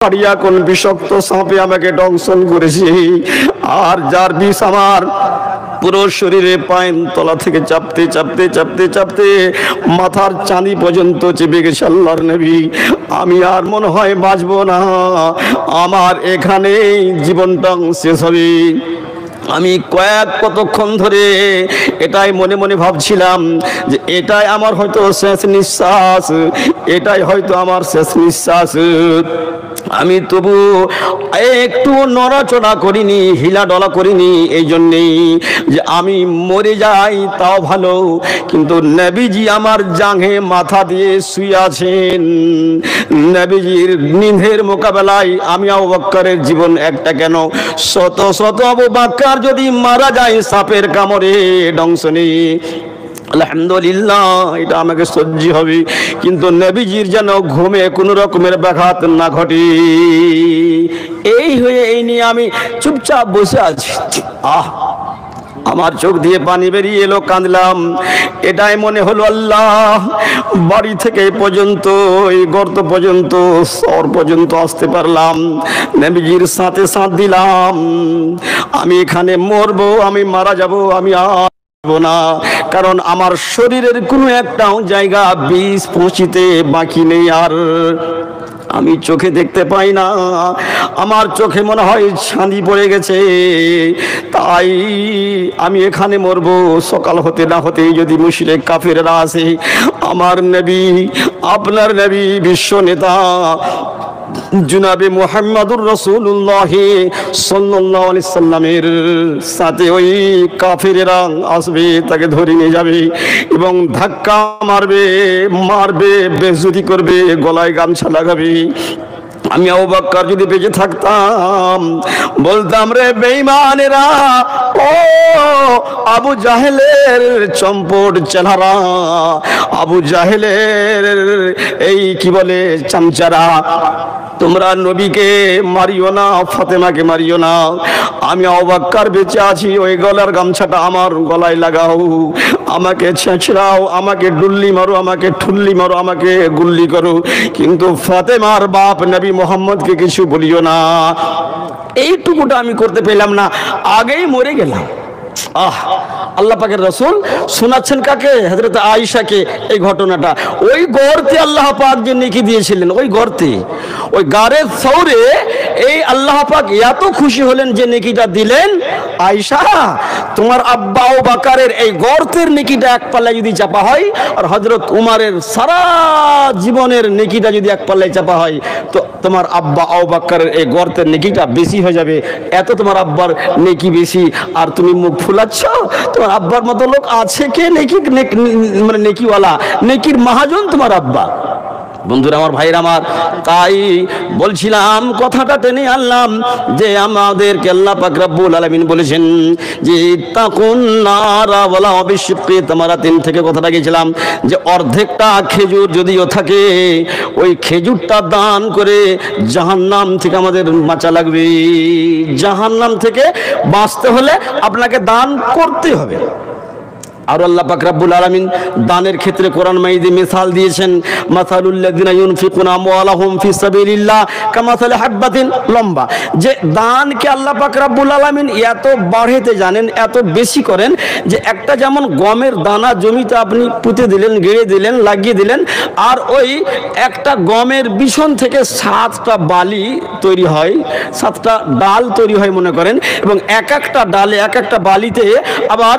পাড়িয়া কোন বিষাক্ত সাপে আমাকে দংশন করেছে, আর যার বিষ আমার পুরো শরীরে পায়ের তলা থেকে চাপতে চাপতে চাপতে চাপতে মাথার চাঁদি পর্যন্ত চেপে গেছে আল্লাহর নবী, আমি আর মনে হয় বাঁচবো না, আমার এখানেই জীবনটা শেষ হবে। আমি কতক্ষণ ধরে এটাই মনে মনে ভাবছিলাম যে এটাই আমার হয়তো শেষ নিঃশ্বাস, এটাই হয়তো আমার শেষ নিঃশ্বাস। আমি তবু একটু নড়াচড়া করিনি, হিলাডলা করিনি, এই জন্যেই যে আমি মরে যাই তাও ভালো, কিন্তু নবীজি আমার জাঙে মাথা দিয়ে শুয়ে আছেন। নবীজির নিধের মোকাবেলায় আমি আবু বকরের জীবন একটা কেন, শত শত আবু বকর যদি মারা যায় সাপের কামড়ে দংশনে, আলহামদুলিল্লাহ এটা আমাকে সহ্য হবে, কিন্তু নবীজির যেন ঘুমে কোনো রকমের ব্যাঘাত না ঘটে। এই নিয়ে আমি চুপচাপ বসে আছি। আমার চোখ দিয়ে পানি বেরিয়ে এলো, কাঁদলাম। এটাই মনে হলো আল্লাহ, বাড়ি থেকে এই পর্যন্ত, এই গর্ত পর্যন্ত, শহর পর্যন্ত আসতে পারলাম, নবীজির সাথে সাথ দিলাম, আমি এখানে মরবো, আমি মারা যাব, আমি না, কারণ আমার শরীরের কোনো একটা জায়গা বিষ পৌঁছিতে বাকি নেই। আর আমি চোখে দেখতে পাই না, আমার চোখে মনে হয় ছাঁদি পড়ে গেছে, তাই আমি এখানে মরবো। সকাল হতে না হতেই যদি মুশরিক কাফেররা আসে, আমার নবী, আপনার নবী, বিশ্ব নেতা জনাবে মুহাম্মদুর রাসূলুল্লাহ সাল্লাল্লাহু আলাইহি সাল্লামের সাথে ওই কাফেররা আসবে, তাকে ধরে নিয়ে যাবে এবং ধাক্কা মারবে, বেইজ্জতি করবে, গলায় গামছা লাগাবে। আমি আবু বকর যদি বেঁচে থাকতাম বলতাম, রে বেঈমানেরা, ও আবু জাহেলের চম্পট চেহারা, আবু জাহেলের এই কি বলে চামচারা, তোমরা নবীকে মারিও না, ফাতেমাকে মারিও না, আমি আবু বকর বেঁচে আছি, ওই গলার গামছাটা আমার গলায় লাগাও, আমাকে ছেঁচড়াও, আমাকে ডুল্লি মারো, আমাকে ঠুল্লি মারো, আমাকে গুল্লি করো, কিন্তু ফাতেমার বাপ নবী মোহাম্মদকে কিছু বলিও না। এইটুকুটা আমি করতে পেলাম না, আগেই মরে গেলাম। আল্লাহ পাকের রাসূল শোনাচ্ছেন কাকে? হযরত আয়েশাকে এই ঘটনাটা। ওই গর্তে আল্লাহ পাক যে নেকি দিয়েছিলেন, ওই গর্তে, ওই গারের সৌরে এই আল্লাহ পাক এত খুশি হলেন যে নেকিটা দিলেন, আয়েশা তোমার আব্বা আবু বকরের এই গর্তের নেকিটা এক পাল্লায় যদি চাপা হয়, আর হযরত উমারের সারা জীবনের নেকিটা যদি এক পাল্লায় চাপা হয়, তো তোমার আব্বা আবু বকরের এই গর্তের নেকিটা বেশি হয়ে যাবে। এত তোমার আব্বার নেকি বেশি, আর তুমি মুখ ফুলাচ্ছ। তোমার আব্বার মতো লোক আছে কে নেকি, মানে নেকিওয়ালা, নেকির মহাজন তোমার আব্বা। বন্ধুরা আমার, ভাইরা আমার, তাই বলছিলাম, কথাটা টেনে আনলাম যে আমাদেরকে আল্লাহ পাক রব্বুল আলামিন বলেছেন যে তাকুন নারা ওয়ালা বিশিক্কি তামারাতিন থেকে কথাটা গেছিলাম যে অর্ধেকটা খেজুর যদিও থাকে, ওই খেজুরটা দান করে জাহান্নাম থেকে আমাদের বাঁচা লাগবে। জাহান্নাম থেকে বাঁচতে হলে আপনাকে দান করতে হবে। আর আল্লাহ পাক রব্বুল আলামিন দানের ক্ষেত্রে কোরআন মাজিদে মিসাল দিয়েছেন, মাসালুল লাযিনা ইউনফিকুনা আমওয়ালাহুম ফি সাবিলিল্লাহ কামাসালি হাববাতিন, লম্বা যে দানকে আল্লাহ পাক রব্বুল আলামিন এত বাড়াতে জানেন, এত বেশি করেন যে একটা যেমন গমের দানা জমিতে আপনি পুঁতে দিলেন, গেড়ে দিলেন, লাগিয়ে দিলেন, আর ওই একটা গমের বিছন থেকে 7টা বালি তৈরি হয়, 7টা ডাল তৈরি হয় মনে করেন, এবং এক একটা ডালে, এক একটা বালিতে আবার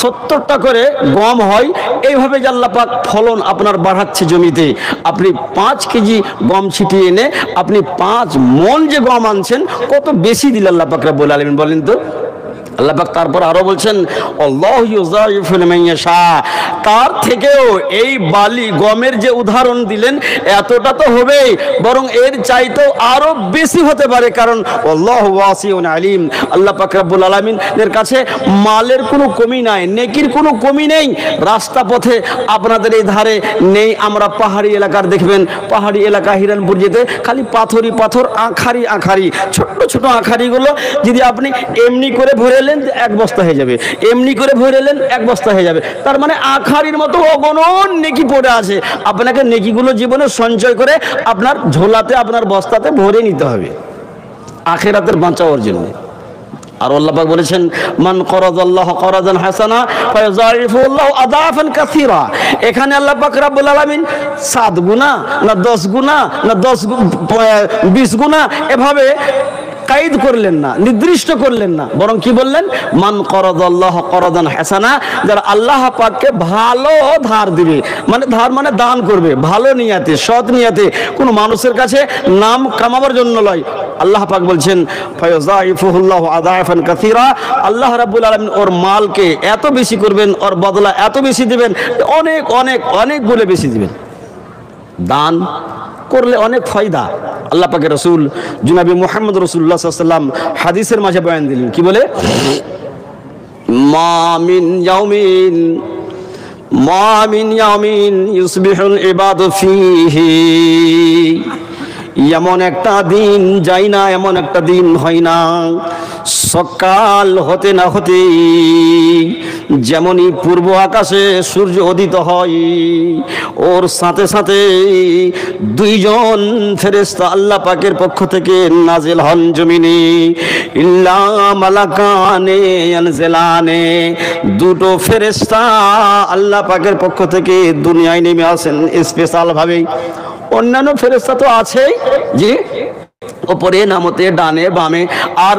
70টা করে গম হয়। এইভাবে যে আল্লাহ পাক ফলন আপনার বাড়াচ্ছে জমিতে, আপনি 5 কেজি গম ছিটিয়ে এনে আপনি 5 মণ যে গম আনছেন, কত বেশি দিলেন আল্লাহ পাক রব্বুল আলামিন বলেন তো? আল্লাহ পাক তারপর আরো বলছেন, আল্লাহু ইউযাইফু লিমান ইয়াশা, তার থেকেও এই বালি গমের যে উদাহরণ দিলেন এতটা তো হবেই, বরং এর চাইতেও আরো বেশি হতে পারে, কারণ আল্লাহু ওয়াসিউন আলিম। আল্লাহ পাক রব্বুল আলামিনের কাছে মালের কোনো কমি নাই, নেকির কোনো কমি নেই। রাস্তা পথে আপনাদের এই ধারে নেই, আমরা পাহাড়ি এলাকার দেখবেন, পাহাড়ি এলাকা হিরানপুর যেতে খালি পাথরই পাথর, আঁখারি আঁখারি, ছোট্ট ছোট আঁখারিগুলো যদি আপনি এমনি করে ভরে এলেন 1 বস্তা হয়ে যাবে, এমনি করে ভরে এলেন 1 বস্তা হয়ে যাবে। তার মানে আখারির মতো অগণন নেকি পড়ে আছে, আপনাকে নেকিগুলো জীবনে সঞ্চয় করে আপনার ঝোলাতে, আপনার বস্তাতে ভরে নিতে হবে আখিরাতের বাঁচাওয়ার জন্য। আর আল্লাহ পাক বলেছেন, মান করাদাল্লাহু করাদান হাসানা ফায়াযাইফু আল্লাহু আদাফান কাসীরা। এখানে আল্লাহ পাক রব্বুল আলামিন 7 গুণা না 10 গুণা না 20 গুণা এভাবে কাইদ করলেন না, নির্দিষ্ট করলেন না, বরং কি বললেন, মান করাদাল্লাহু করাদান হাসানা, যারা আল্লাহ পাককে ভালো ধার দিবে, মানে ধার মানে দান করবে ভালো নিয়াতে, সৎ নিয়াতে, কোনো মানুষের কাছে নাম কামাবার জন্য নয়। আল্লাহ পাক বলছেন ফায়াযাইফুল্লাহু আদাফান কাসীরা, আল্লাহ রাব্বুল আলামিন ওর মালকে এত বেশি করবেন, ওর বদলা এত বেশি দিবেন, অনেক অনেক অনেক গুণে বেশি দিবেন। দান করলে অনেক ফায়দা। আল্লাহ পাকের রাসূল জনাবে মুহাম্মদ রাসূলুল্লাহ সাল্লাল্লাহু আলাইহি ওয়াসাল্লাম হাদিসের মাঝে বয়ান দিলেন, কি বলে, মা মিন ইয়াউমিন ইউসবিহুল ইবাদু ফীহি, এমন একটা দিন যায় না, এমন একটা দিন হয় না, সকাল হতে না হতে যেমনই পূর্ব আকাশে সূর্য উদিত হয়, ওর সাথে সাথে 2 জন ফেরেশতা আল্লাহ পাকের পক্ষ থেকে নাজিল হন জমিনে। ইল্লা মালাকানে ইয়ানজিলানে, 2টো ফেরেশতা আল্লাহ পাকের পক্ষ থেকে দুনিয়ায় নেমে আসেন স্পেশাল ভাবে। অন্যান্য ফেরেশতা তো আছেই, জি, ওপরে নামতে ডানে বামে আর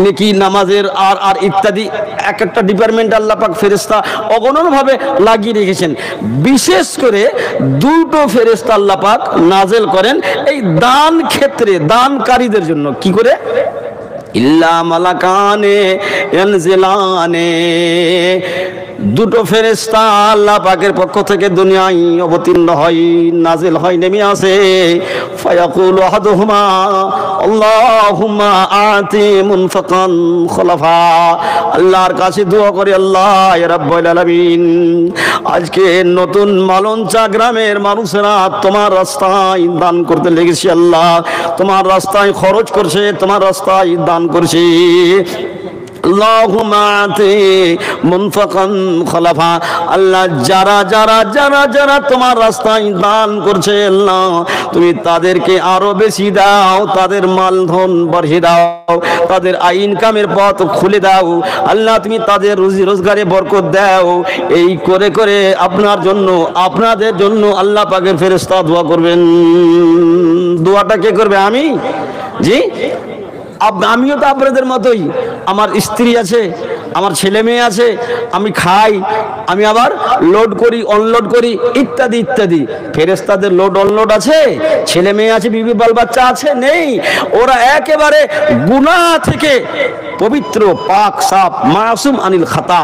নেকি নামাজের আর ইত্যাদি এক একটা ডিপার্টমেন্ট আল্লাহ পাক ফেরেশতা অগণন ভাবে লাগিয়ে রেখেছেন। বিশেষ করে 2টো ফেরেশতা আল্লাহ পাক নাজেল করেন এই দান ক্ষেত্রে, দানকারীদের জন্য। কি করে? ইল্লা মালাকানে ইয়ানজিলানে, 2টো ফেরেশতা আল্লাহ পাকের পক্ষ থেকে দুনিয়ায় অবতীর্ণ হয়, নাজিল হয়, নেমে আসে। ফায়াকুলু আহাদুহুমা আল্লাহুম্মা আতি মুনফিকান খলাফা, আল্লাহর কাছে দোয়া করে, আল্লাহ ইয়া রাব্বুল আলামিন, আজকে নতুন মালঞ্চা গ্রামের মানুষেরা তোমার রাস্তায় দান করতে লেগেছে, আল্লাহ তোমার রাস্তায় খরচ করছে, তোমার রাস্তায় দান করছে। আল্লাহুম্মা আতি মুনফিকান খলাফা, আল্লাহ যারা যারা যারা যারা তোমার রাস্তায় দান করছে, আল্লাহ তুমি তাদেরকে আরো বেশি দাও, তাদের মালধন বাড়িয়ে দাও, তাদের আয় ইনকামের পথ খুলে দাও, আল্লাহ তুমি তাদের রুজি রোজগারে বরকত দাও। এই করে করে আপনার জন্য, আপনাদের জন্য আল্লাহ পাকের ফেরেশতা দোয়া করবেন। দোয়াটা কে করবে? আমি, জি, আমিও তো আপনাদের মতোই। আমার স্ত্রী আছে, আমার ছেলে মেয়ে আছে, আমি খাই, আমি আবার লোড করি, অনলোড করি, ইত্যাদি ইত্যাদি। ফেরেশতাদের লোড অনলোড আছে, ছেলে মেয়ে আছে, বিবি বাল বাচ্চা আছে? নেই। ওরা একেবারে গুনাহ থেকে পবিত্র, পাক সাফ, মাসুম আনিল খাতা।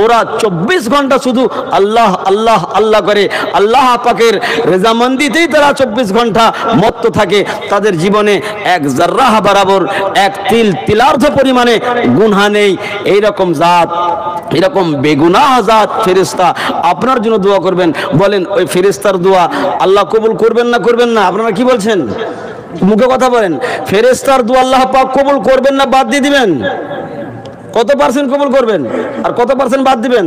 ওরা 24 ঘন্টা শুধু আল্লাহ আল্লাহ আল্লাহ করে, আল্লাহ পাকের রেজামন্দিতেই তারা 24 ঘন্টা মত্ত থাকে। তাদের জীবনে 1 জাররাহ বরাবর, 1 তিল তিলার্ধ পরিমাণে গুনাহ নেই। এইরকম জাত, এরকম বেগুনাহ জাত ফেরেশতা আপনার জন্য দোয়া করবেন। বলেন, ওই ফেরেশতার দোয়া আল্লাহ কবুল করবেন না করবেন না? আপনারা কি বলছেন? মুখে কথা বলেন। ফেরেশতার দোয়া আল্লাহ পাক কবুল করবেন না বাদ দিয়ে দিবেন? কত পার্সেন্ট কবুল করবেন আর কত পার্সেন্ট বাদ দিবেন?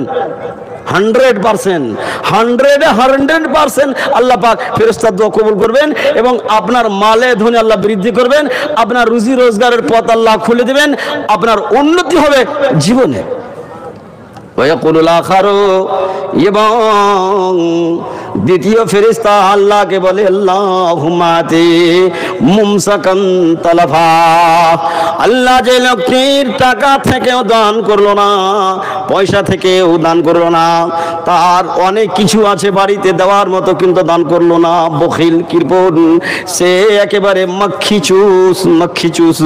100%, 100% আল্লাহ পাক ফেরেশতার দোয়া কবুল করবেন এবং আপনার মালে ধনে আল্লাহ বৃদ্ধি করবেন, আপনার রুজি রোজগারের পথ আল্লাহ খুলে দিবেন, আপনার উন্নতি হবে জীবনে। ওয়ায়াকুলুল আখারু, এবং দ্বিতীয় ফেরেশতা আল্লাহকে বলে, আল্লাহুম্মা আতি মুমসাকান তালাফা, আল্লাহ যে লোকটির টাকা থেকেও দান করলো না, পয়সা থেকেও দান করলো না, তার অনেক কিছু আছে বাড়িতে দেওয়ার মতো, কিন্তু দান করলো না, বখিল কৃপণ, সে একেবারে মাক্ষি চুস।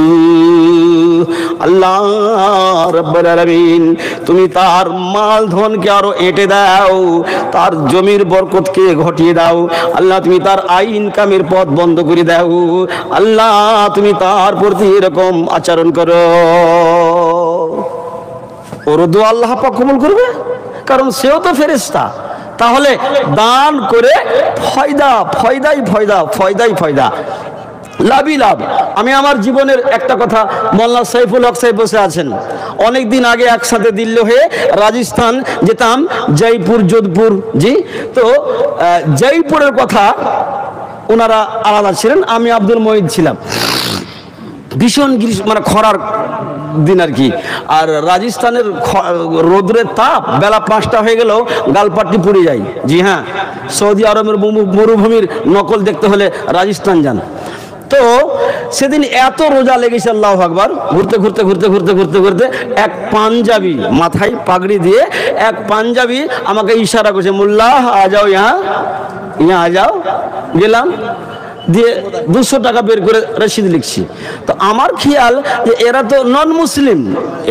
আল্লাহ রাব্বুল আলামিন তুমি তার মাল ধনকে আরো এঁটে দাও, তার জমির বরকতকে ঘটিয়ে দাও, আল্লাহ তুমি তার আয় ইনকামের পথ বন্ধ করে দাও, আল্লাহ তুমি তার প্রতি এরকম আচরণ করো। ওর দোয়া আল্লাহ পাক কবুল করবে, কারণ সেও তো ফেরেশতা। তাহলে দান করে ফয়দা, ফয়দাই ফয়দা, ফয়দাই ফয়দা। লাভই লাভ। আমি আমার জীবনের একটা কথা, মোল্লা সাইফুল হক সাহেব বসে আছেন, অনেক দিন আগে একসাথে দিল্লি হয়ে রাজস্থান যেতাম, জয়পুর যোধপুর, জি। তো জয়পুরের কথা ওনারা আলাদা ছিলেন, আমি আব্দুল মহিদ ছিলাম। ভীষণ মানে খরার দিন আর কি। আর রাজস্থানের রোদ্রের তাপ, বেলা 5টা হয়ে গেলেও গালপাট্টি পুড়ে যায়। জি হ্যাঁ, সৌদি আরবের মরুভূমির নকল দেখতে হলে রাজস্থান যান। তো সেদিন এত রোজা লেগেছে, আল্লাহু আকবার, ঘুরতে ঘুরতে ঘুরতে ঘুরতে ঘুরতে ঘুরতে এক পাঞ্জাবি, মাথায় পাগড়ি দিয়ে এক পাঞ্জাবি আমাকে ইশারা করছে, মোল্লা আ যাও, ইয়া আ যাও। গেলাম, দিয়ে 200 টাকা বের করে রসিদ লিখছি। তো আমার খেয়াল যে এরা তো নন মুসলিম,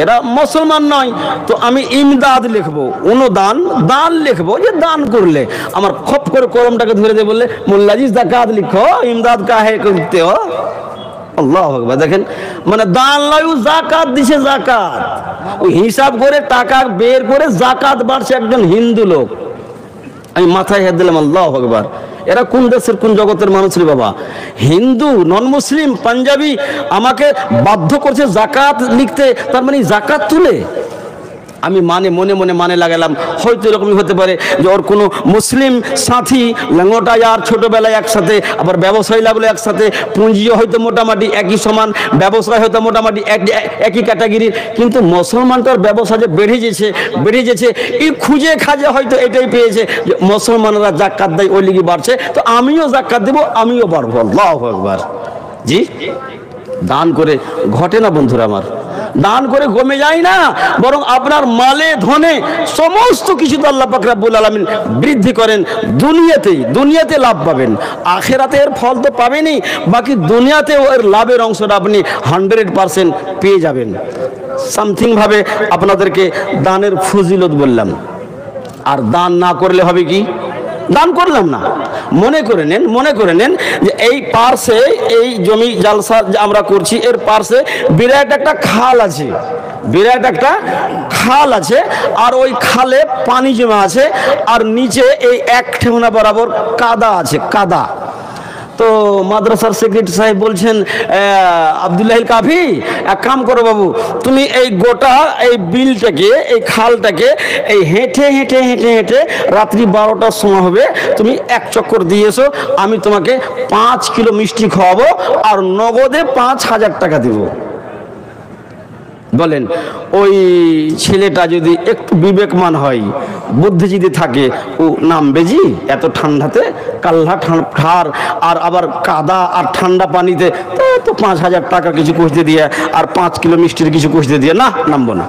এরা মুসলমান নয়, তো আমি ইমদাদ লিখবো, অনুদান, দান লিখবো, যে দান করলে। আমার খপ করে কলমটাকে ধরে দিয়ে বললে, মোল্লাজি জাকাত লিখো, ইমদাদ কাহে করতে হো। আল্লাহু আকবার। দেখেন, মানে দান নয়, জাকাত দিছে, জাকাত। ওই হিসাব করে টাকা বের করে জাকাত বাড়ছে একজন হিন্দু লোক। আমি মাথায় হাত দিলাম, আল্লাহু আকবার। এরা কোন দেশের কোন জগতের মানুষ রে বাবা? হিন্দু, নন মুসলিম, পাঞ্জাবি আমাকে বাধ্য করছে জাকাত লিখতে, তার মানে জাকাত তুলে। আমি মনে মনে মানে লাগালাম, হয়তো এরকমই হতে পারে যে ওর কোনো মুসলিম সাথী, ল্যাঙ্গটায় আর ছোটবেলায় একসাথে, আবার ব্যবসায়ী লাগলো একসাথে, পুঁজিও হয়তো মোটামুটি একই সমান, ব্যবসায় হয়তো মোটামুটি একই ক্যাটাগরির, কিন্তু মুসলমানটার ব্যবসা যে বেড়ে যেছে, এই খুঁজে খাজে হয়তো এটাই পেয়েছে যে মুসলমানরা জাকাত দেয়, ওই লিগে বাড়ছে, তো আমিও জাকাত দেবো, আমিও বাড়বো। আল্লাহু আকবার। জি, দান করে ঘটে না বন্ধুরা আমার, দান করে কমে যায় না, বরং আপনার মালে ধনে সমস্ত কিছু তো আল্লাহ পাক রব্বুল আলামিন বৃদ্ধি করেন। দুনিয়াতে লাভ পাবেন, আখিরাতে এর ফল তো পাবেনই, বাকি দুনিয়াতেও এর লাভের অংশটা আপনি 100% পেয়ে যাবেন। সামথিং ভাবে আপনাদেরকে দানের ফজিলত বললাম। আর দান না করলে হবে কি? দান করলাম না, মনে করে নেন যে এই পার্শ্বে, এই জমি জালসা আমরা করছি, এর পার্শ্বে বিরাট একটা খাল আছে, আর ওই খালে পানি জমা আছে, আর নিচে এই এক ঠেউনা বরাবর কাদা আছে, কাদা। তো মাদ্রাসার সেক্রেটারি সাহেব বলছেন, আব্দুল্লাহ কাফি, এক কাম করো বাবু, তুমি এই গোটা এই বিলটাকে, এই খালটাকে এই হেঁটে রাত্রি 12টার সময় হবে, তুমি এক চক্কর দিয়ে এসো, আমি তোমাকে 5 কিলো মিষ্টি খাওয়াবো, আর নগদে 5,000 টাকা দেবো। বলেন, ওই ছেলেটা যদি একটু বিবেকমান হয়, বুদ্ধি যদি থাকে, ও নামবে জি এত ঠান্ডাতে, কাল্লা ঠার, আর আবার কাদা আর ঠান্ডা পানিতে, তো 5,000 টাকা কিছু কষতে দিয়ে আর 5 কিলো মিষ্টির কিছু কষতে দিয়ে, না, নামবো না।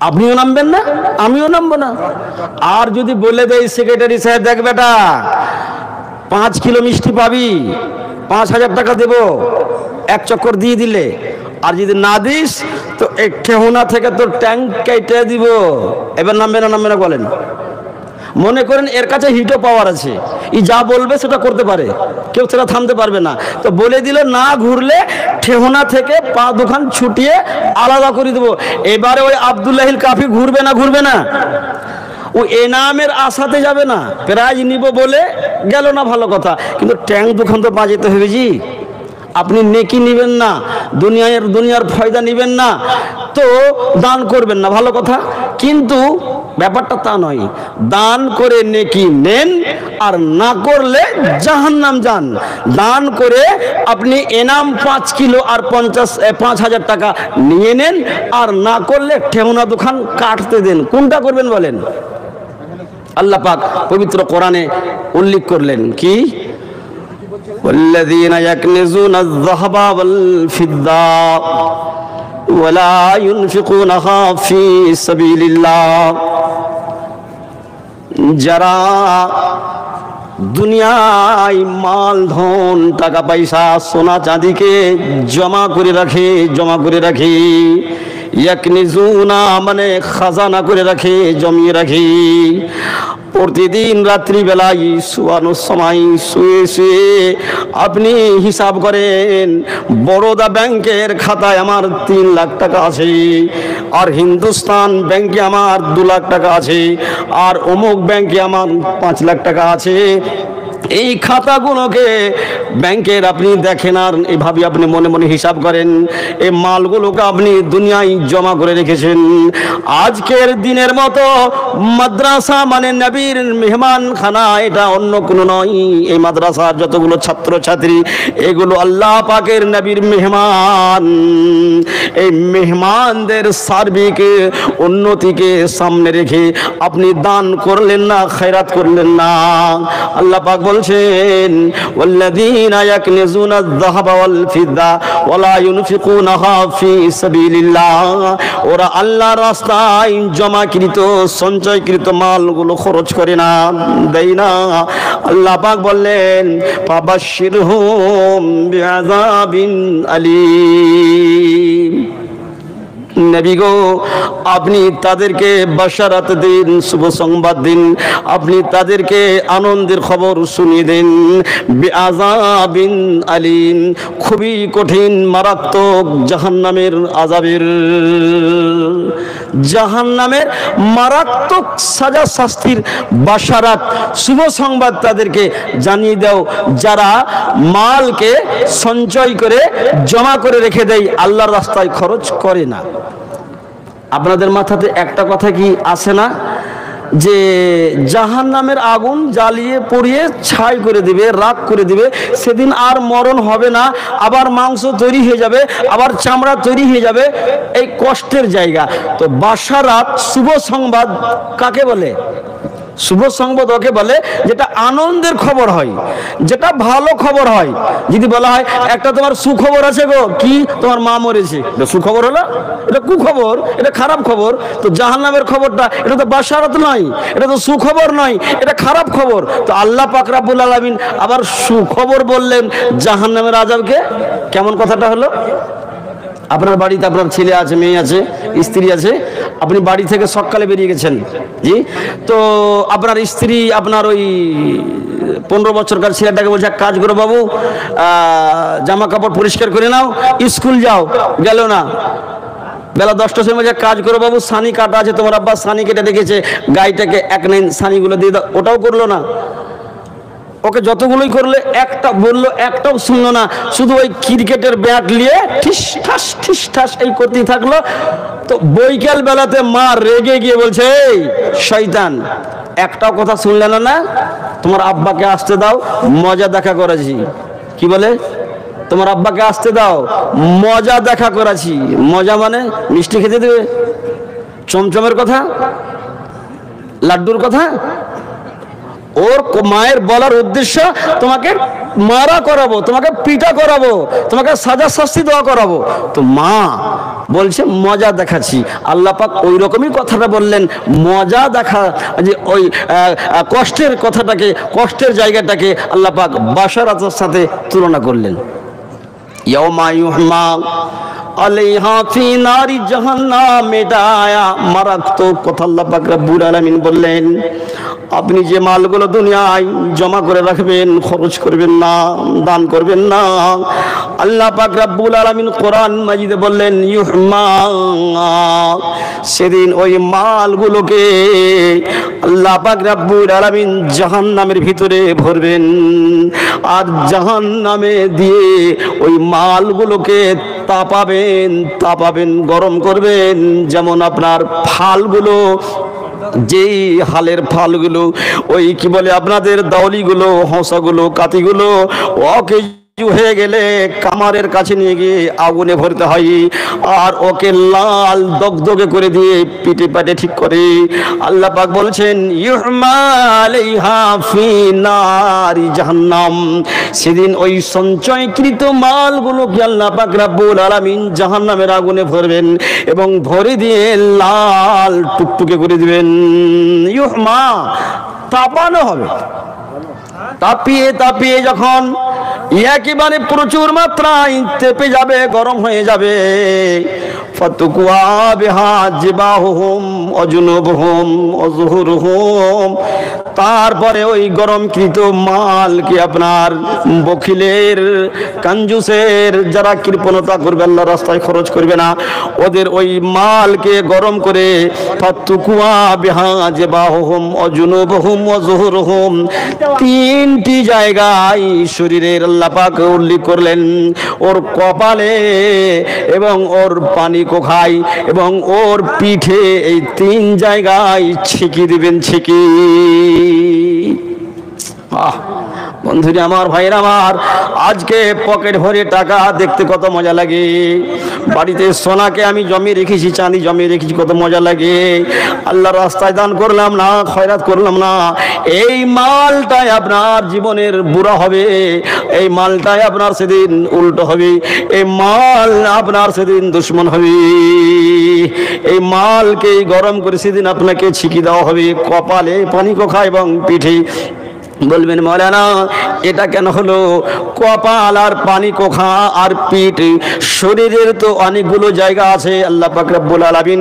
আপনিও নামবেন না, আমিও নামবো না। আর যদি বলে দেয় সেক্রেটারি সাহেব, দেখ বেটা, 5 কিলো মিষ্টি পাবি, 5,000 টাকা দেবো, এক চক্কর দিয়ে দিলে, আর যদি না দিস তো এই ঠেহুনা থেকে তোর ট্যাঙ্ক কেটে দিব। এবার নামবে না বলেন? মনে করেন এর কাছে হিটও পাওয়ার আছে, ই যা বলবে সেটা করতে পারে, কেউ সেটা থামতে পারবে না। তো বলে দিল, না ঘুরলে ঠেহুনা থেকে পা দুখান ছুটিয়ে আলাদা করে দেবো। এবারে ওই আব্দুল্লাহিল কাফি ঘুরবে না, ও এনামের আশাতে যাবে না, প্রাইজ নিব বলে গেল না, ভালো কথা, কিন্তু ট্যাঙ্ক দুখান তো বাজাতে হবে জি। আপনি নেকি নিবেন না, দুনিয়ার ফায়দা নিবেন না, তো দান করবেন না, ভালো কথা, কিন্তু ব্যাপারটা তা নয়। দান করে নেকি নেন, আর না করলে জাহান্নাম যান। দান করে আপনি এনাম 5 কিলো আর 5,000 টাকা নিয়ে নেন, আর না করলে ঠেউনা দোকান কাটতে দেন। কোনটা করবেন বলেন? আল্লাহ পাক পবিত্র কোরআনে উল্লেখ করলেন কি? والذين يكنزون الذهب والفضة ولا ينفقونها في سبيل الله। যারা দুনিয়ায় মাল ধন টাকা পয়সা সোনা চাঁদিকে জমা করে রাখে, ইয়াকনিজুনা মানে খাজানা করে রাখে, জমিয়ে রাখে। প্রতিদিন রাত্রিবেলায় শোয়ানোর সময় শুয়ে আপনি হিসাব করেন, বরোদা ব্যাংকের খাতায় আমার 3 লাখ টাকা আছে, আর হিন্দুস্তান ব্যাংকে আমার 2 লাখ টাকা আছে, আর অমুক ব্যাংকে আমার 5 লাখ টাকা আছে। এই খাতাগুলোকে ব্যাংকের আপনি দেখেন আর এভাবে আপনি মনে মনে হিসাব করেন, এই মালগুলোকে আপনি দুনিয়ায় জমা করে রেখেছেন। আজকের দিনের মতো মাদ্রাসা মানে নবীর মেহমানখানা, এটা অন্য কোনো নয়। এই মাদ্রাসার যতগুলো ছাত্র ছাত্রী এগুলো আল্লাহ পাকের নবীর মেহমান। এই মেহমানদের সার্বিক উন্নতিকে সামনে রেখে আপনি দান করলেন না, খয়রাত করলেন না। আল্লাহ পাক বলছেন ওয়াল্লাযীনা ইয়াকনিজুনা আয-যাহাবা ওয়াল ফিদ্দা ওয়া লা ইউনফিকুনাহা ফী সাবিলিল্লাহ, ওরা আল্লাহর রাস্তায় জমাকৃত সঞ্চয়কৃত মালগুলো খরচ করে না, দেয় না। আল্লাহ পাক বললেন ফাবাশশিরহুম বিআযাবিন আলীম। নবী গো, আপনি তাদেরকে বাশারাত দিন, শুভ সংবাদ দিন, আপনি তাদেরকে আনন্দের খবর শুনিয়ে দিন। বিআযাবিন আলীম, খুবই কঠিন মারাত্মক জাহান্নামের আযাবের, জাহান্নামের মারাত্মক সাজা শাস্তির বাশারাত, শুভ সংবাদ তাদেরকে জানিয়ে দাও যারা মালকে সঞ্চয় করে জমা করে রেখে দেয়, আল্লাহর রাস্তায় খরচ করে না। আপনাদের মাথাতে একটা কথা কি আসে না যে জাহান্নামের আগুন জ্বালিয়ে পুড়িয়ে ছাই করে দিবে, রাগ করে দিবে, সেদিন আর মরণ হবে না, আবার মাংস তৈরি হয়ে যাবে, আবার চামড়া তৈরি হয়ে যাবে, এই কষ্টের জায়গা। তো বাশারাত শুভ সংবাদ কাকে বলে? শুভ সংবাদ ওকে বলে যেটা আনন্দের খবর হয়, যেটা ভালো খবর হয়। যদি বলা হয় একটা তোমার সুখবর আছে গো, কি তোমার মা মরেছে, এটা সুখবর হলো? এটা কুখবর, এটা খারাপ খবর। তো জাহান্নামের খবরটা এটা তো বাশারাত নয়, এটা তো সুখবর নয়, এটা খারাপ খবর। তো আল্লাহ পাক রব্বুল আলামিন আবার সুখবর বললেন জাহান্নামের আযাবকে। কেমন কথাটা হলো? আপনার বাড়িতে আপনার ছেলে আছে, মেয়ে আছে, স্ত্রী আছে, আপনি বাড়ি থেকে সকালে বেরিয়ে গেছেন, জি, তো আপনার স্ত্রী আপনার ওই 15 বছরকার ছেলেটাকে বলছে এক কাজ করো বাবু, জামা কাপড় পরিষ্কার করে নাও, স্কুল যাও, গেল না। বেলা 10টার সময় বলছে কাজ করো বাবু, সানি কাটা আছে, তোমার আব্বা সানি কেটে রেখেছে, গাইটাকে এক লাইন সানিগুলো দিয়ে দাও, ওটাও করলো না। ওকে যতগুলোই করলে একটা বললো, একটাও শুনলো না, শুধু ওই ক্রিকেটের ব্যাট নিয়ে ঠিস ঠাস এই করতেই থাকলো। তো বৈকাল বেলাতে মা রেগে গিয়ে বলছে এই শয়তান, একটাও কথা শুনলে না, না তোমার আব্বাকে আসতে দাও, মজা দেখা করেছি। কি বলে? তোমার আব্বাকে আসতে দাও, মজা দেখা করেছি। মজা মানে মিষ্টি খেতে দেবে, চমচমের কথা, লাড্ডুর কথা। ওর মায়ের বলার উদ্দেশ্য তোমাকে মারা করাবো, তোমাকে পিটা করাবো, তোমাকে সাজা শাস্তি দেওয়া করাবো। তো মা বলছে মজা দেখাচ্ছি। আল্লাহ পাক ওই রকমই কথাটা বললেন, মজা দেখা, যে ওই কষ্টের কথাটাকে, কষ্টের জায়গাটাকে আল্লাহ পাক বাশারাতের সাথে তুলনা করলেন। ইয়াউমা ইউহমা আলাইহা ফি নারি জাহান্নাম, এটা আয়া মারাত্মক কথা আল্লাহ পাক রব্বুল আলামিন বললেন। আপনি যে মালগুলো দুনিয়ায় জমা করে রাখবেন, খরচ করবেন না, দান করবেন না, আল্লাহ পাক রব্বুল আলামিন কোরআন মাজিদে বললেন ইউহমা, সেদিন ওই মালগুলোকে আল্লাহ পাক রব্বুল আলামিন জাহান্নামের ভিতরে ভরবেন, আর জাহান্নামে দিয়ে ওই মালগুলোকে তাপাবেন, গরম করবেন। যেমন আপনার ফালগুলো, যেই হালের ফালগুলো, ওই কি বলে আপনাদের দাউলিগুলো, হঁসাগুলো, কাতিগুলো ওকে হয়ে গেলে কামারের কাছে নিয়ে গিয়ে আগুনে ভরতে হয়, আর ওকে লাল দগদগে করে দিয়ে পিটে পাটে ঠিক করে। আল্লাহ পাক বলছেন ইউহমা আলাইহা ফি নারি জাহান্নাম, সেদিন ওই সঞ্চয়কৃত মালগুলোকে আল্লাহ পাক রব্বুল আলামিন জাহান্নামের আগুনে ভরবেন এবং ভরে দিয়ে লাল টুকটুকে করে দিবেন। ইউহমা, তাপানো হবে, তাপিয়ে যখন একেবারে প্রচুর মাত্রায় তেপে যাবে, গরম হয়ে যাবে, ফাতুকুয়া বিহা জিবাহুম অজুনুবহুম অজুহুরহুম, তারপরে ওই গরমকৃত মালকে আপনার বখিলের, কাঞ্জুসের, যারা কৃপণতা করবে, আল্লাহ রাস্তায় খরচ করবে না, ওদের ওই মালকে গরম করে ফাতুকুয়া বিহা জিবাহুম অজুনুবহুম অজুহুরহুম, 3 তিনটি জায়গায় শরীরের আল্লাহ পাক উল্লেখ করলেন, ওর কপালে এবং ওর পানি কোখায় এবং ওর পিঠে, এই তিন জায়গায় ছিকি দিবেন, ছিকি। বন্ধুরে আমার, ভাইয়ের আমার, আজকে পকেট ভরে টাকা দেখতে কত মজা লাগে। বাড়িতে সোনাকে আমি জমিয়ে রেখেছি, চাঁদি জমিয়ে রেখেছি, কত মজা লাগে। আল্লাহর রাস্তায় দান করলাম না, খয়রাত করলাম না, এই মালটাই আপনার জীবনের বুড়া হবে, এই মালটাই আপনার সেদিন উল্টো হবে, এই মাল আপনার সেদিন দুশ্মন হবে। এই মালকে গরম করে সেদিন আপনাকে ছিকি দেওয়া হবে কপালে, পানি কোখা এবং পিঠে। বলবেন মৌলানা এটা কেন হলো? কপাল আর পানি কোখা আর পিঠ, শরীরের তো অনেকগুলো জায়গা আছে, আল্লাহ পাক রব্বুল আলামিন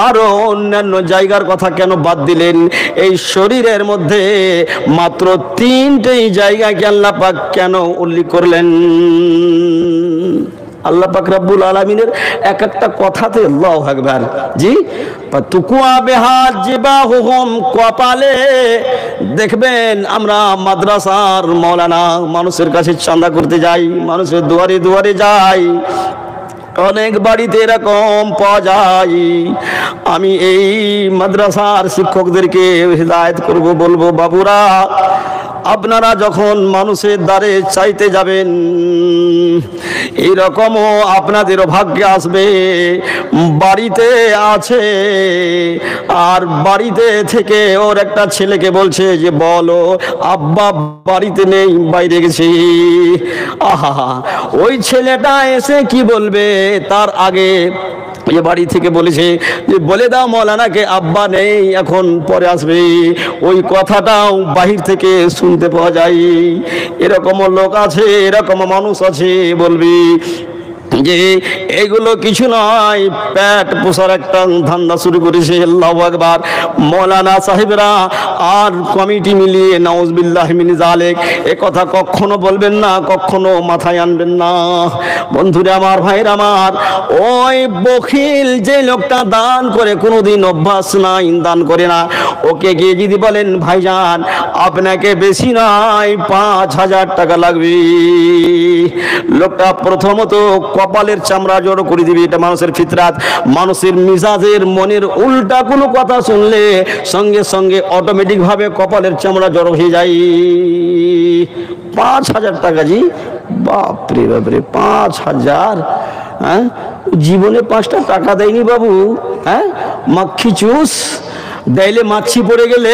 আরো অন্যান্য জায়গার কথা কেন বাদ দিলেন? এই শরীরের মধ্যে মাত্র তিনটেই জায়গাকে আল্লাহ পাক কেন উল্লেখ করলেন? আল্লাহ পাক রব্বুল আলামিনের এক একটা কথাতে আল্লাহু আকবার। জি, তুকুয়া বিহাজ জিবাহুম, কপালে দেখবেন আমরা মাদ্রাসার মৌলানা মানুষের কাছে চাঁদা করতে যাই, মানুষের দুয়ারে দুয়ারে যাই, অনেক বাড়িতে এরকম পাওয়া যায়। আমি এই মাদ্রাসার শিক্ষকদেরকে হিদায়াত করব, বলবো বাবুরা আপনারা যখন মানুষের দ্বারে চাইতে যাবেন, এইরকমও আপনাদেরও ভাগ্যে আসবে বাড়িতে আছে আর বাড়িতে থেকে ওর একটা ছেলেকে বলছে যে বলো আব্বা বাড়িতে নেই, বাইরে গেছি। আহা, ওই ছেলেটা এসে কি বলবে তার আগে যে বাড়ি থেকে বলেছে যে বলে দাও মৌলানাকে আব্বা নেই, এখন পরে আসবে, ওই কথাটাও বাহির থেকে শুনতে পাওয়া যায়। এরকমও লোক আছে, এরকম মানুষ আছে, বলবি যে এগুলো কিছু নয়, পেট পোষার একটা ধান্দা শুরু করেছে। আল্লাহু আকবার। মৌলানা সাহেবরা আর কমিটি মিলিয়ে নাউজুবিল্লাহ মিন যালিক এ কথা কখনো বলবেন না, কখনো মাথায় আনবেন না। বন্ধুরা আমার, ভাইরা আমার, ওই বখিল যে লোকটা দান করে কোনোদিন অভ্যাস নাই, দান করে না, ওকে গিয়ে যদি বলেন ভাইজান আপনাকে বেশি নয় 5,000 টাকা লাগবে, লোকটা প্রথমত কপালের চামড়া জড়ো করে দিবে। এটা মানুষের ফিতরাত, মানুষের মিজাজের মনের উল্টা কোনো কথা শুনলে সঙ্গে সঙ্গে অটোমেটিক ভাবে কপালের চামড়া জড়ো হয়ে যায়। 5,000 টাকা, জি বাপরে বাপরে, 5,000! হ্যাঁ, জীবনে 5টা টাকা দেয়নি বাবু। হ্যাঁ, মাখি চুষ ডাইলে মাছি পড়ে গেলে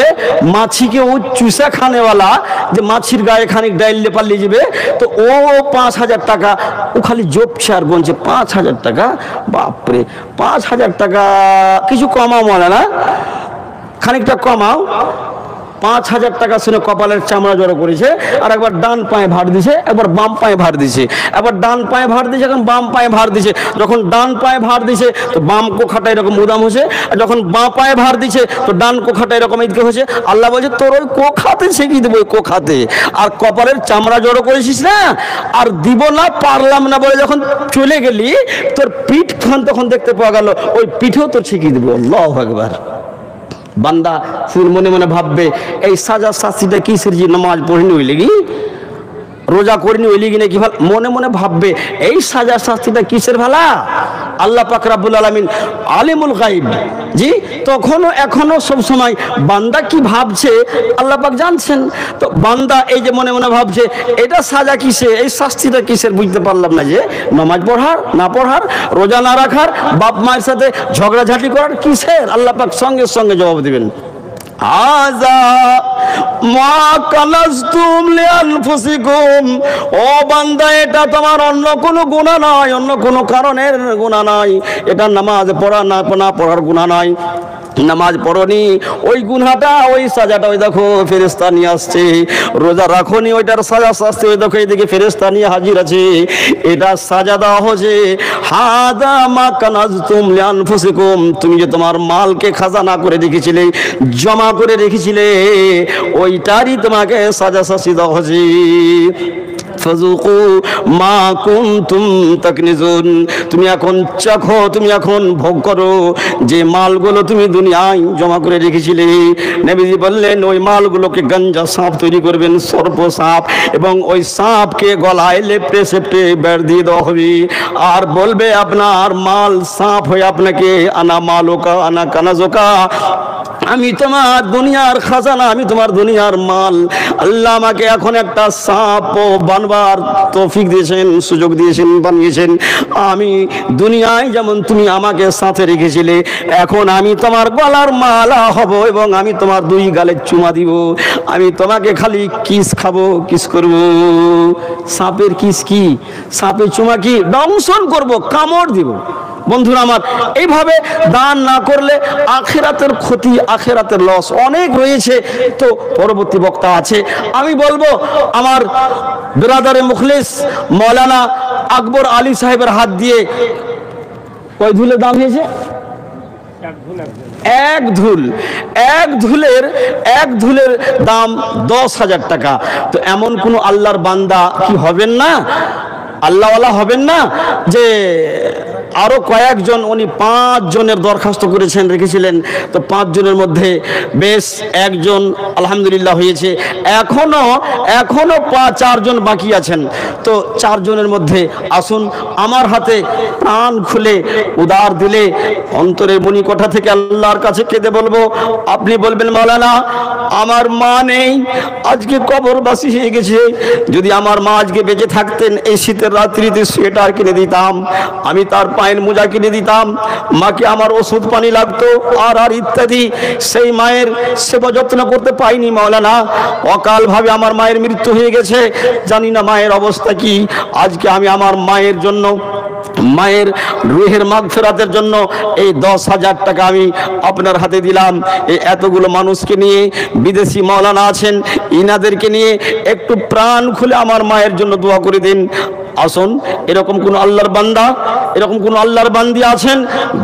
মাছিকে ও চুষা খানেওয়ালা, যে মাছির গায়ে খানিক ডাইলে পাল্লিয়ে যাবে, তো ও 5,000 টাকা ও খালি জপছে আর বলছে 5,000 টাকা। বাপরে, 5,000 টাকা কিছু কমাও মৌলানা, খানিকটা কমাও। 5,000 টাকা শুনে কপালের চামড়া জড়ো করেছে, আর একবার ডান পায়ে ভার দিছে, একবার বাম পায়ে ভার দিছে, একবার ডান পায়ে ভার দিছে, এখন বাম পায়ে ভার দিছে। যখন ডান পায়ে ভার দিছে তো বাম কোখাটা এরকম উদাম হয়েছে, আর যখন বাঁ পায়ে ভার দিছে তো ডান কোখাটা এরকম এদিকে হয়েছে। আল্লাহ বলছে তোর ওই কোখাতে ছেঁকে দেবো, ওই কোখাতে। আর কপালের চামড়া জড়ো করেছিস না, আর দিব না, পারলাম না বলে যখন চলে গেলি তোর পিঠ খান তখন দেখতে পাওয়া গেল, ওই পিঠেও তোর ছেঁকে দেবো। আল্লাহু আকবার। বান্দা ফির মনে মনে ভাববে এই সাজা শাস্তিটা কিসের, যে নামাজ পড়িনি ওই লেগি, রোজা করিনি ওই লেগি নাকি, মনে মনে ভাববে এই সাজা শাস্তিটা কিসের ভালা। আল্লাহ পাক রব্বুল আলামিন আলিমুল গায়ব, জি তখনও এখনো সব সময় বান্দা কি ভাবছে আল্লাহ পাক জানছেন। তো বান্দা এই যে মনে মনে ভাবছে এটা সাজা কিসে, এই শাস্তিটা কিসের, বুঝতে পারলাম না যে নামাজ পড়ার না পড়ার, রোজা না রাখার, বাপ মায়ের সাথে ঝগড়াঝাটি করার কিসের, আল্লাহ পাক সঙ্গে সঙ্গে জবাব দিবেন। আযা মা কানাজতুম লিআনফুসিকুম, ও বান্দা এটা তোমার অন্য কোনো গুনাহ নয়, অন্য কোনো কারণের গুনাহ নয়, এটা নামাজ পড়া না পড়ার গুনাহ নয়। নামাজ পড়নি ওই গুনাহটা, ওই সাজাটা ওই দেখো ফেরেশতা নিয়ে আসছে। রোজা রাখনি ওইটার সাজা শাস্তি ওই দেখো এইদিকে ফেরেশতা নিয়ে হাজির আছে। এটা সাজা দেওয়া হচ্ছে হাদা মা কানাজতুম লিআনফুসিকুম, তুমি যে তোমার মালকে খাজানা করে রেখেছিলে, জমা করে রেখেছিলে, ওইটারই তোমাকে সাজা শাস্তি দেওয়া হচ্ছে। ফাযুকু মা কুনতুম তাকনিজুন। তুমি এখন চাখো, তুমি এখন ভোগ করো যে মালগুলো তুমি দুনিয়ায় জমা করে রেখেছিলে। নবীজি বললেন ওই মালগুলোকে গাঞ্জা সাপ তৈরি করবেন, সর্প সাপ, এবং ওই সাপকে গলায় লেপটে সেপটে বেড় দিয়ে দেওয়া হবে। আর বলবে আপনার মাল সাপ হয়ে আপনাকে আনা মালোকা আনা কানাজোকা, আমি তোমার দুনিয়ার খাজানা, আমি তোমার দুনিয়ার মাল। আল্লাহ আমাকে এখন একটা সাপ বানবার তৌফিক দিয়েছেন, সুযোগ দিয়েছেন, বানিয়েছেন। আমি দুনিয়ায় যেমন তুমি আমাকে সাথে রেখেছিলে, এখন আমি তোমার গলার মালা হব এবং আমি তোমার দুই গালে চুমা দিব। আমি তোমাকে খালি কিস খাবো, কিস করব। সাপের কিস কি, সাপের চুমা কি, দংশন করব, কামড় দিব। বন্ধুরা আমার, এইভাবে দান না করলে আখিরাতের ক্ষতি, আখিরাতের লস অনেক রয়েছে। তো পরবর্তী বক্তা আছে, আমি বলবো আমার বিরাদারে মুখলিস মৌলানা আকবর আলী সাহেবের হাত দিয়ে কয় ধুলের দাম হয়েছে? এক ধুলের দাম 10,000 টাকা। তো এমন কোন আল্লাহর বান্দা কি হবেন না, আল্লাহওয়ালা হবেন না যে আরো কয়েকজন, উনি 5 জনের দরখাস্ত করেছেন, রেখেছিলেন। তো 5 জনের মধ্যে বেশ একজন আলহামদুলিল্লাহ হয়েছে, এখনো 4 জন বাকি আছেন। তো 4 জনের মধ্যে আসুন আমার হাতে প্রাণ খুলে উদার দিলে অন্তরের মণিকোঠা থেকে আল্লাহর কাছে কেঁদে বলবো, আপনি বলবেন মাওলানা আমার মা নেই, আজকে কবরবাসী হয়ে গেছে, যদি আমার মা আজকে বেঁচে থাকতেন এই শীতের রাত্রিতে সোয়েটার কিনে দিতাম, আমি তার পায়ের মোজা কিনে দিতাম, মাকে আমার ওষুধ পানি লাগতো আর ইত্যাদি। সেই মায়ের সেবা যত্ন করতে পাইনি মাওলানা, অকাল ভাবে আমার মায়ের মৃত্যু হয়ে গেছে, জানি না মায়ের অবস্থা কি। আজকে আমি আমার মায়ের জন্য, মায়ের রুহের মাগফিরাতের জন্য এই 10,000 টাকা আমি আপনার হাতে দিলাম। এই এতগুলো মানুষকে নিয়ে, বিদেশি মাওলানা আছেন, ইনাদেরকে নিয়ে একটু প্রাণ খুলে আমার মায়ের জন্য দোয়া করে দিন। আসুন, এরকম কোন আল্লাহর বান্দা, এরকম কোন আল্লাহর বান্দি আছেন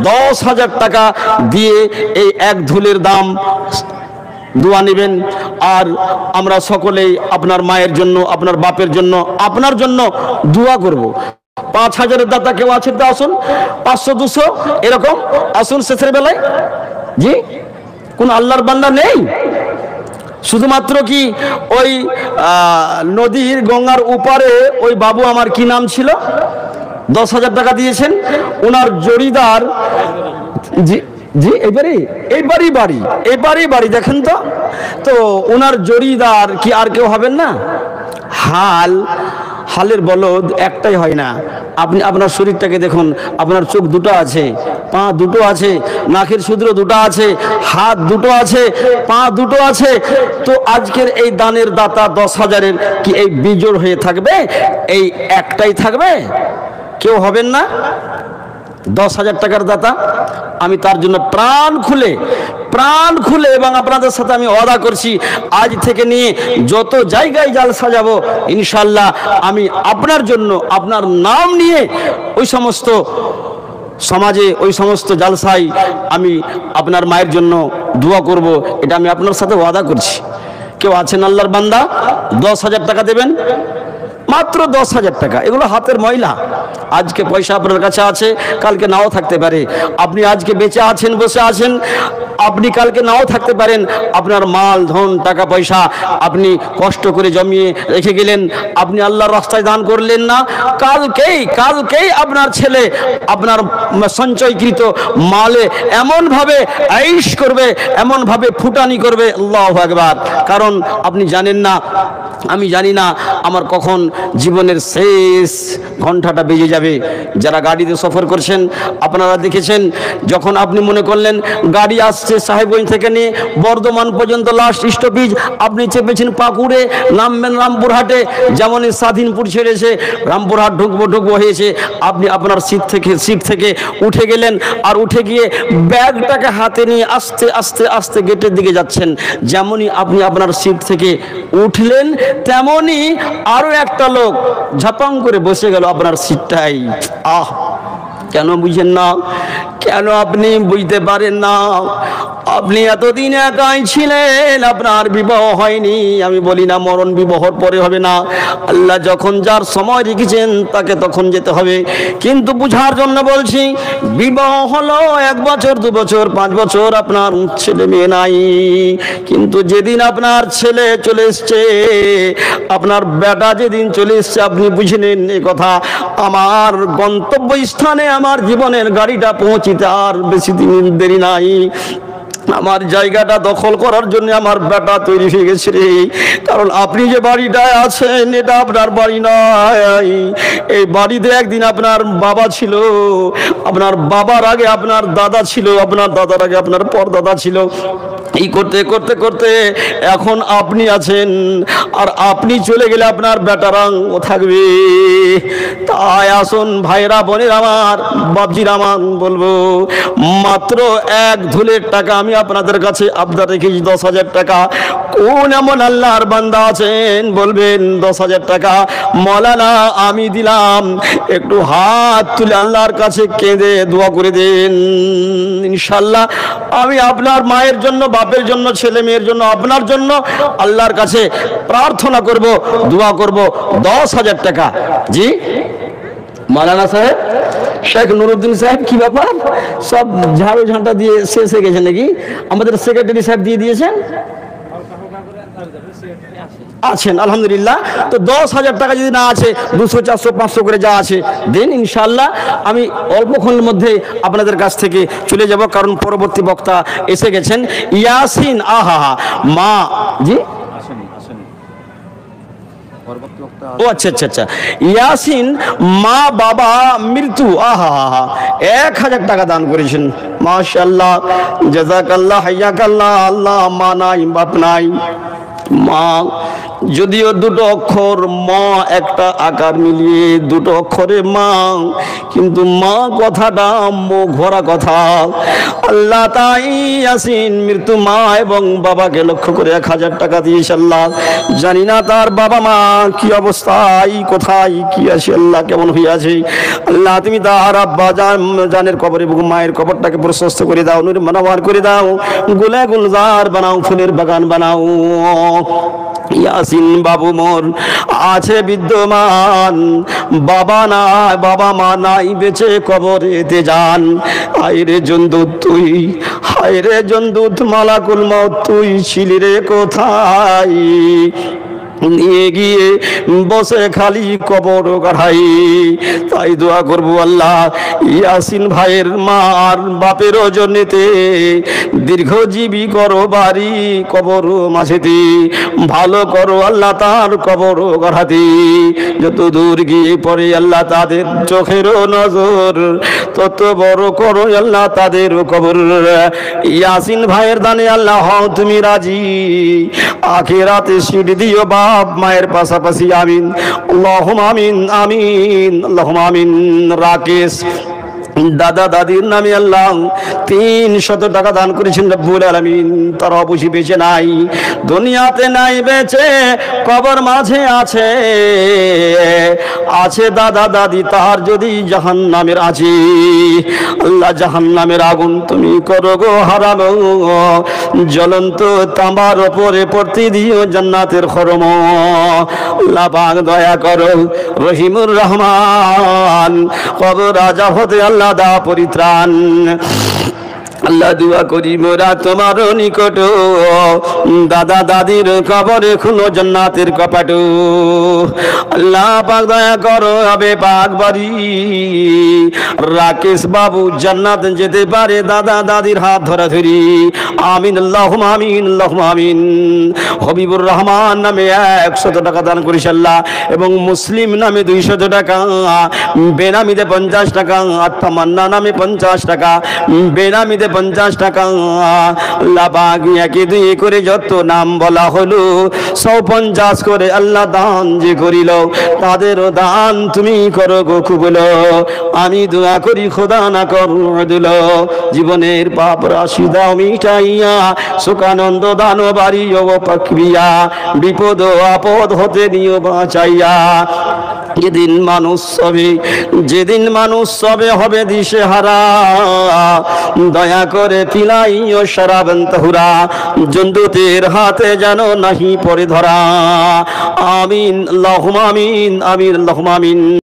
10,000 টাকা দিয়ে এই এক ধুলের দাম দোয়া নেবেন। আর আমরা সকলেই আপনার মায়ের জন্য, আপনার বাপের জন্য, আপনার জন্য দোয়া করব। 5,000-এর দাতা কেউ আছে তো আসুন, 500-200 এরকম আসুন শেষের বেলায়। জি, কোন আল্লাহর বান্দা নেই? শুধুমাত্র কি ওই নদীর গঙ্গার উপারে ওই বাবু, আমার কি নাম ছিল, 10,000 টাকা দিয়েছেন, ওনার জরিদার। জি জি, এইবারই বাড়ি দেখেন তো। তো ওনার জরিদার কি আর কেউ হবেন না? হালের বলদ একটাই হয় না। আপনি আপনার শরীরটাকে দেখুন, আপনার চোখ দুটো আছে, পা দুটো আছে, নাকের ছিদ্র দুটো আছে, হাত দুটো আছে, পা দুটো আছে। তো আজকের এই দানের দাতা 10,000-এর কি এই বিজোড় হয়ে থাকবে? এই একটাই থাকবে? কেউ হবেন না? 10,000 টাকার দাতা আমি তার জন্য প্রাণ খুলে এবং আপনাদের সাথে আমি ওয়াদা করছি, আজ থেকে নিয়ে যত জায়গায় জালসা যাব ইনশাআল্লাহ আমি আপনার জন্য, আপনার নাম নিয়ে ওই সমস্ত সমাজে, ওই সমস্ত জালসায় আমি আপনার মায়ের জন্য দোয়া করব। এটা আমি আপনার সাথে ওয়াদা করছি। কেউ আছেন আল্লাহর বান্দা 10,000 টাকা দেবেন? মাত্র 10,000 টাকা। এগুলো হাতের ময়লা। আজকে পয়সা আপনার কাছে আছে, কালকে নাও থাকতে পারে। আপনি আজকে বেঁচে আছেন, বসে আছেন, আপনি কালকে নাও থাকতে পারেন। আপনার মাল ধন টাকা পয়সা আপনি কষ্ট করে জমিয়ে রেখে গেলেন, আপনি আল্লাহর রাস্তায় দান করলেন না, কালকেই আপনার ছেলে আপনার সঞ্চয়কৃত মালে এমনভাবে আইশ করবে, এমনভাবে ফুটানি করবে, আল্লাহু আকবার। কারণ আপনি জানেন না, আমি জানি না আমার কখন জীবনের শেষ ঘন্টাটা বেজে যাবে। যারা গাড়িতে সফর করছেন আপনারা দেখেছেন, যখন আপনি মনে করলেন গাড়ি আসছে সাহেবগঞ্জ থেকে নিয়ে বর্ধমান পর্যন্ত লাস্ট স্টপেজ, আপনি চেপেছেন পাকুড়ে, নামবেন রামপুরহাটে, যেমনই স্বাধীনপুর ছেড়েছে রামপুরহাট ঢুকবো হয়েছে, আপনি আপনার সিট থেকে উঠে গেলেন। আর উঠে গিয়ে ব্যাগটাকে হাতে নিয়ে আস্তে আস্তে আস্তে গেটের দিকে যাচ্ছেন। যেমনই আপনি আপনার সিট থেকে উঠলেন, তেমনি আরো একটা লোক ঝাপাং করে বসে গেল আপনার সিটটাই। কেন বুঝেন না? কেন আপনি বুঝতে পারেন না? আপনি এতদিন একাই ছিলেন, আপনার বিবাহ হয়নি। আমি বলি না মরণ বিবাহর পরে হবে না, আল্লাহ যখন যার সময় রেখেছেন তাকে তখন যেতে হবে। কিন্তু বুঝার জন্য বলছি, বিবাহ হলো 1 বছর 2 বছর 5 বছর, আপনার ছেলে মেয়ে নাই, কিন্তু যেদিন আপনার ছেলে চলে এসছে, আপনার বেটা যেদিন চলে এসছে, আপনি বুঝে নেন এই কথা, আমার গন্তব্য স্থানে আমার জীবনের গাড়িটা পৌঁছিতে আর বেশি দিন দেরি নাই। আমার জায়গাটা দখল করার জন্য আমার বেটা তৈরি হয়ে গেছে রে। কারণ আপনি যে বাড়িটায় আছেন এটা আপনার বাড়ি নয়। এই বাড়িতে একদিন আপনার বাবা ছিল, আপনার বাবার আগে আপনার দাদা ছিল, আপনার দাদার আগে আপনার পরদাদা ছিল। এই করতে করতে করতে এখন আপনি আছেন, আর আপনি চলে গেলে আপনার বেটারাও থাকবে। তাই আসুন ভাইরা বোনের আমার, বাপজির আমার, বলবো মাত্র 1 ধুলের টাকা আমি আপনাদের কাছে আবদার রেখেছি, 10,000 টাকা। কোন এমন আল্লাহর বান্দা আছেন বলবেন 10,000 টাকা মৌলানা আমি দিলাম, একটু হাত তুলে আল্লাহর কাছে কেঁদে দোয়া করে দেন। ইনশাল্লাহ আমি আপনার মায়ের জন্য, বাপের জন্য, ছেলে মেয়ের জন্য, আপনার জন্য আল্লাহর কাছে প্রার্থনা করব, দোয়া করব। 10,000 টাকা। জি মাওলানা সাহেব, শেখ নুরুদ্দিন সাহেব, কি ব্যাপার? সব ঝাড়ু ঝাঁটা দিয়ে শেষ হয়ে গেছে নাকি? আমাদের সেক্রেটারি সাহেব দিয়ে দিয়েছেন, আছেন আলহামদুলিল্লাহ। তো 10,000 টাকা যদি না আছে, 200 400 500 করে যা আছে দিন। ইনশাআল্লাহ আমি অল্পক্ষণের মধ্যে আপনাদের কাছ থেকে চলে যাব, কারণ পরবর্তী বক্তা এসে গেছেন। ইয়াসিন, আহা মা, জি ও আচ্ছা আচ্ছা আচ্ছা, ইয়াসিন মা বাবা মৃত্যু, আহা 1,000 টাকা দান করেছেন। মাশাআল্লাহ, জাযাকাল্লাহ, হাইয়াকাল্লাহ। আল্লাহ মা নাই, বাপ নাই, মা যদিও 2টো অক্ষর, মা একটা আকার মিলিয়ে 2টো অক্ষরে মা, কিন্তু মা কথাটা মুখ ভরা কথা। আল্লাহ তাই ইয়াসিন মৃত্যু মা এবং বাবাকে লক্ষ্য করে 1,000 টাকা দিয়েছে। আল্লাহ জানি না তার বাবা মা কি অবস্থায়, কোথায় কি আছে, আল্লাহ কেমন হয়ে আছে। আল্লাহ তুমি তার আব্বা জানের কবরে, মায়ের কবরটাকে প্রশস্ত করে দাও, নূরে মানওয়ার করে দাও, গুলে গুলজার বানাও, ফুলের বাগান বানাও। ইয়াসিন বাবু মোর আছে বিদ্যমান, বাবা নাই, বাবা মা নাই, বেঁচে কবরেতে যান। হায়রে জন্দুত তুই, হায়রে জন্দুত, মালাকুল মউত তুই ছিলি রে কোথায়? নিয়ে গিয়ে বসে খালি কবর গাড়াই। তাই দোয়া করবো আল্লাহ ইয়াসিন ভাইয়ের মার বাপের জন্যতে দীর্ঘজীবী করো, বাড়ি কবর মাঝেতে ভালো করো আল্লাহ, তার কবর গাড়াতে যত দূর গিয়ে পড়ে আল্লাহ তাদের চোখের নজর তত বড় করো আল্লাহ তাদের কবর। ইয়াসিন ভাইয়ের দানে আল্লাহ হও তুমি রাজি, আখিরাতে সিট দিও বাপ মায়ের পাশাপাশি, আমিন আল্লাহুম্মা আমিন, আমিন আল্লাহুম্মা আমিন। রাকেশ দাদা দাদির নামে আল্লাহ 300 টাকা দান করেছেন রব্বুল আলামিন। তারা বুঝি বেঁচে নাই, দুনিয়াতে নাই, বেঁচে কবর মাঝে আছে। আছে দাদা দাদি তার যদি জাহান্নামের আছে, আল্লাহ জাহান্নামের আগুন তুমি করো গো হারানো, জ্বলন্ত তামার ওপরে পড়তে দিও জান্নাতের খরম। আল্লাহ পাক দয়া করো, রহিমুর রহমান, কবর রাজা হতে আল্লাহ দা পরিত্রাণ। আল্লাহ দোয়া করি মোরা তোমার নিকট, দাদা দাদির কবরে খুলো জান্নাতের কপাট। আল্লাহ পাক দয়া করো, আবে পাক বাড়ি রাকেশ বাবু জান্নাত যেতে পারে, দাদা দাদির হাত ধরা ধরি, আমিন আল্লাহুম্মা আমিন, আল্লাহুম্মা আমিন। হবিবুর রহমান নামে 100 টাকা দান করিস আল্লাহ, এবং মুসলিম নামে 200 টাকা, বেনামিতে 50 টাকা, আত্মামান্না নামে 50 টাকা, বেনামিতে 50 টাকা। আল্লাহ পাক একে দুই করে যত নাম বলা হলো 150 করে আল্লাহ দান যে করিল, তাদেরও দান তুমি করো গো কবুল। আমি দোয়া করি খোদা না করো দিল, জীবনের পাপ রাশি দাও মিটাইয়া, সুখানন্দ দান বাড়িও পাকবিয়া, বিপদ আপদ হতে নিও বাঁচাইয়া। যেদিন মানুষ সবে হবে দিশেহারা, দয়া করে পিলাইও শরাবান তাহুরা, জন্তুতের হাতে যেন নাহি পড়ে ধরা। আমিন আল্লাহুম্মা আমিন, আমিন আল্লাহুম্মা আমিন।